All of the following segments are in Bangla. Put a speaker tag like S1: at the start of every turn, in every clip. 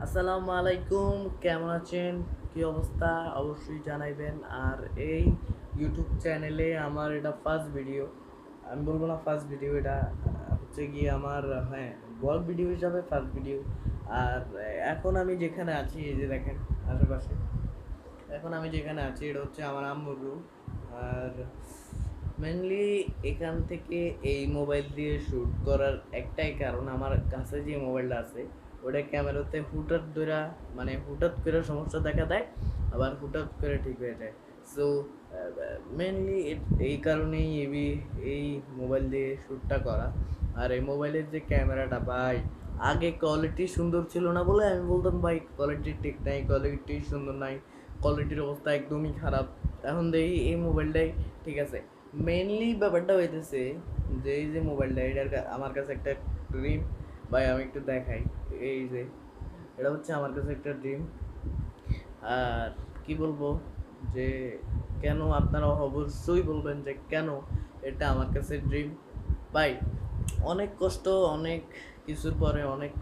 S1: আসসালামু আলাইকুম, কেমন আছেন? কি অবস্থা অবশ্যই জানাইবেন। আর এই ইউটিউব চ্যানেলে আমার এটা ফার্স্ট ভিডিও। আমি বলবো না ফার্স্ট ভিডিও, এটা হচ্ছে গিয়ে আমার, হ্যাঁ, ব্লগ ভিডিও হিসাবে ফার্স্ট ভিডিও। আর এখন আমি যেখানে আছি, এই যে দেখেন আশেপাশে, এখন আমি যেখানে আছি এটা হচ্ছে আমার আম্মুর রুম। আর মেনলি এখান থেকে এই মোবাইল দিয়ে শ্যুট করার একটাই কারণ, আমার কাছে যে মোবাইলটা আছে ওটা ক্যামেরাতে হুটার ধরা, মানে হুটার করে সমস্যা দেখা দেয়, আবার হুটার করে ঠিক হয়ে যায়। সো মেনলি এই কারণেই এই মোবাইল দিয়ে শ্যুটটা করা। আর এই মোবাইলের যে ক্যামেরাটা ভাই, আগে কোয়ালিটি সুন্দর ছিল না বলে আমি বলতাম ভাই কোয়ালিটি ঠিক নাই, কোয়ালিটি সুন্দর নাই, কোয়ালিটির অবস্থা একদমই খারাপ। এখন দেখি এই মোবাইলটাই ঠিক আছে। মেনলি ব্যাপারটা হইতেছে যে এই যে মোবাইলটা, এটার আমার কাছে একটা ড্রিম। ভাই আমি একটু দেখাই, এই যে এটা হচ্ছে আমার কাছে একটা ড্রিম। আর কি বলবো যে কেন, আপনারা অবশ্যই বলবেন যে কেন এটা আমার কাছে ড্রিম। ভাই অনেক কষ্ট, অনেক কিছুর পরে, অনেক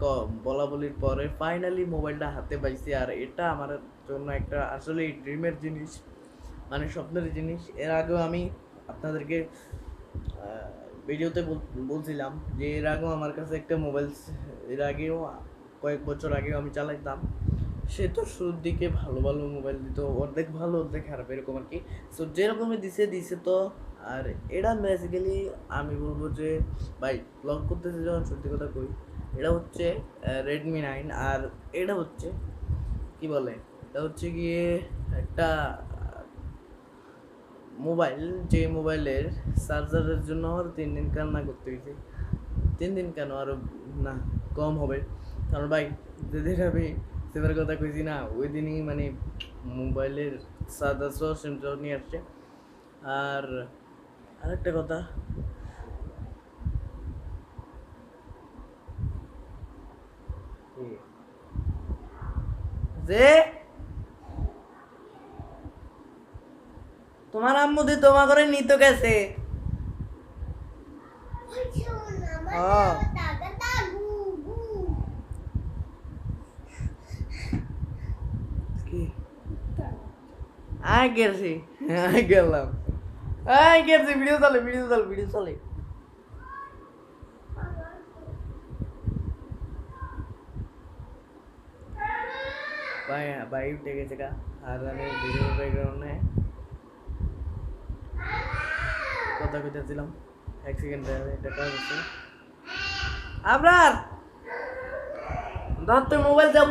S1: বলা বলির পরে ফাইনালি মোবাইলটা হাতে পাইছি। আর এটা আমার জন্য একটা আসলে ড্রিমের জিনিস, মানে স্বপ্নের জিনিস। এর আগেও আমি আপনাদেরকে ভিডিওতে বলছিলাম যে এর আগেও আমার কাছে একটা মোবাইল, এর আগেও কয়েক বছর আগেও আমি চালাইতাম। সে তো শুরুর দিকে ভালো ভালো মোবাইল দিত, অর্ধেক ভালো অর্ধেক খারাপ এরকম আর কি। সো যেরকমই দিছে দিছে তো। আর এটা বেসিক্যালি আমি বলবো যে ভাই ব্লগ করতেছে যখন, সত্যি কথা কই, এটা হচ্ছে Redmi 9। আর এটা হচ্ছে কি বলে, এটা হচ্ছে গিয়ে একটা মোবাইল, যে মোবাইলের চার্জারের জন্য আমার 3 দিন কান্না করতে হয়েছে। 3 দিন কেন, আরো না কম হবে। কারণ ভাই যেদিন আমি সেবার কথা কইছি না, ওই দিনই মানে মোবাইলের চার্জার সহ সিমটাও নিয়ে আসছে। আর আরেকটা কথা, যে তোমার আম্মু দি তোমার করে নিতে গেছে। ও কি, আয় গেছি, আয় গেলাম, আয় গেছি। ভিডিও চলে, ভিডিও চলে, ভিডিও চলে। ভাই ভাই উঠে গেছে গা। আর আমি ভিডিও ব্যাকগ্রাউন্ডে কথা কইতেছিলাম, এক সেকেন্ড এটা কাজ আছে। আপনার ধরতে মোবাইল যাব।